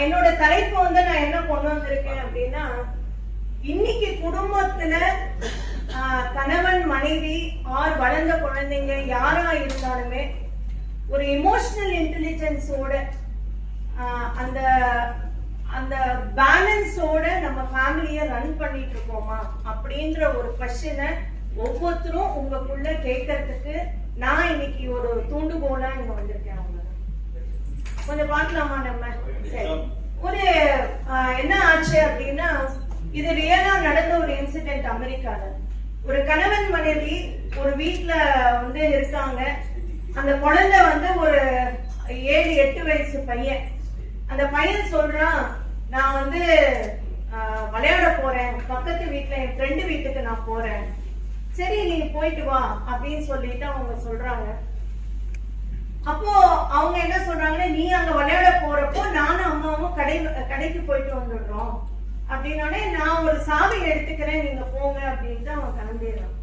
என்னோட தலைப்பு வந்து நான் என்ன கொண்டு வந்திருக்கேன் அப்படின்னா, இன்னைக்கு குடும்பத்துல கணவன் மனைவி ஆர் வளர்ந்த குழந்தைங்க யாரா இருந்தாலுமே ஒரு எமோஷனல் இன்டெலிஜென்ஸோட அந்த அந்த பேலன்ஸோட நம்ம ஃபேமிலியை ரன் பண்ணிட்டு இருக்கோமா அப்படின்ற ஒரு கொஸ்டினை ஒவ்வொருத்தரும் உங்களுக்குள்ள கேட்கறதுக்கு நான் இன்னைக்கு ஒரு தூண்டுகோலா இங்க வந்திருக்கேன். அவங்க கொஞ்சம் பார்க்கலாமா நம்ம? சரி, ஒரு என்ன ஆச்சு அப்படின்னா, இது ரியலா நடந்த ஒரு இன்சிடென்ட். அமெரிக்கால ஒரு கணவன் மனைவி ஒரு வீட்டுல வந்து இருக்காங்க. அந்த குழந்தை வந்து ஒரு 7-8 வயசு பையன். அந்த பையன் சொல்றான், நான் வந்து விளையாட போறேன், பக்கத்து வீட்டுல என் ஃப்ரெண்டு வீட்டுக்கு நான் போறேன். சரி நீ போயிட்டு வா அப்படின்னு சொல்லிட்டு அவங்க சொல்றாங்க. அப்போ அவங்க என்ன சொல்றாங்கன்னா, நீ அங்க விளையாட போறப்போ நானும் அம்மாவும் கடைக்கு போயிட்டு வந்துடுறோம் அப்படின்னோடனே, நான் ஒரு சாவி எடுத்துக்கிறேன், நீங்க போங்க அப்படின்ட்டு அவன் கிளம்பிடுறான்.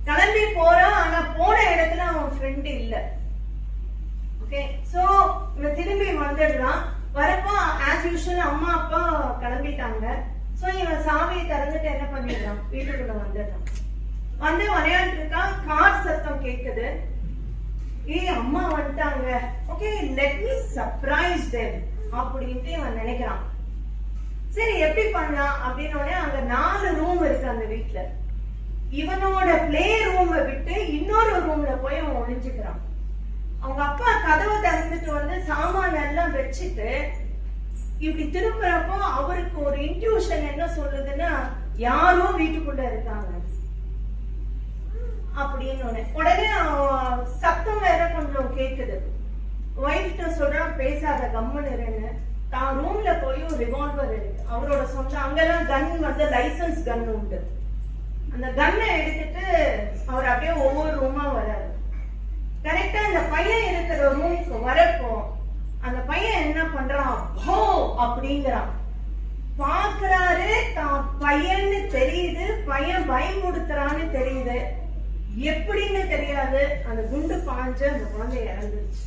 கிளம்பி போறான். ஆனா போன இடத்துல அவன் ஃப்ரெண்டு இல்ல. ஓகே, சோ இவன் திரும்பி வந்துடுறான். வரப்போ ஆஸ் யூஷுவல் அம்மா அப்பா கிளம்பிட்டாங்க. சோ இவன் சாவியை திறந்துட்டு என்ன பண்ணிடுறான், வீட்டுக்குள்ள வந்துடுறான். வந்து விளையாண்டு இருக்கான். கார் சத்தம் கேக்குது. அம்மா வந்துட்டாங்க, okay let me surprise them அப்படின்ட்டு இவன் நினைக்கிறான். சரி எப்படி பண்ணலாம் அப்படின்னோடனே, அங்க 4 ரூம் இருக்கு அந்த வீட்டுல. இவனோட பிளே ரூமை விட்டு இன்னொரு ரூம்ல போய் அவன் ஒளிஞ்சுக்கிறான். அவங்க அப்பா கதவை திறந்துட்டு வந்து சாமான எல்லாம் வச்சுட்டு இப்படி திரும்புறப்போ அவருக்கு ஒரு இன்ட்யூஷன் என்ன சொல்லுதுன்னா, யாரோ வீட்டுக்குள்ள இருக்காங்க அப்படின்னு. உடனே சத்தம் வேற கொஞ்சம் கேக்குது. ஒய்ஃப்ட்ட சொல்றான், பேசாத கம்முன்னு இருன்னு. தான் ரூம்ல போய் ஒரு ரிவால்வர் இருக்கு, அவரோட சொந்த. அங்கெல்லாம் கன் வந்து லைசன்ஸ் கன் உண்டு. அந்த கன்னை எடுத்துட்டு அவர் அப்படியே ஒவ்வொரு ரூமா வர்றாரு. கரெக்டா அந்த பையன் இருக்கிற ரூமுக்கு வரப்போ அந்த பையன் என்ன பண்றான், ஹோ அப்படிங்கிறான். பாக்குறாரு, தான் பையன்னு தெரியுது, பையன் பயமுடுத்துறான்னு தெரியுது. எப்படின்னு தெரியாது, அந்த குண்டு பாஞ்சு அந்த குழந்தை இறந்துருச்சு.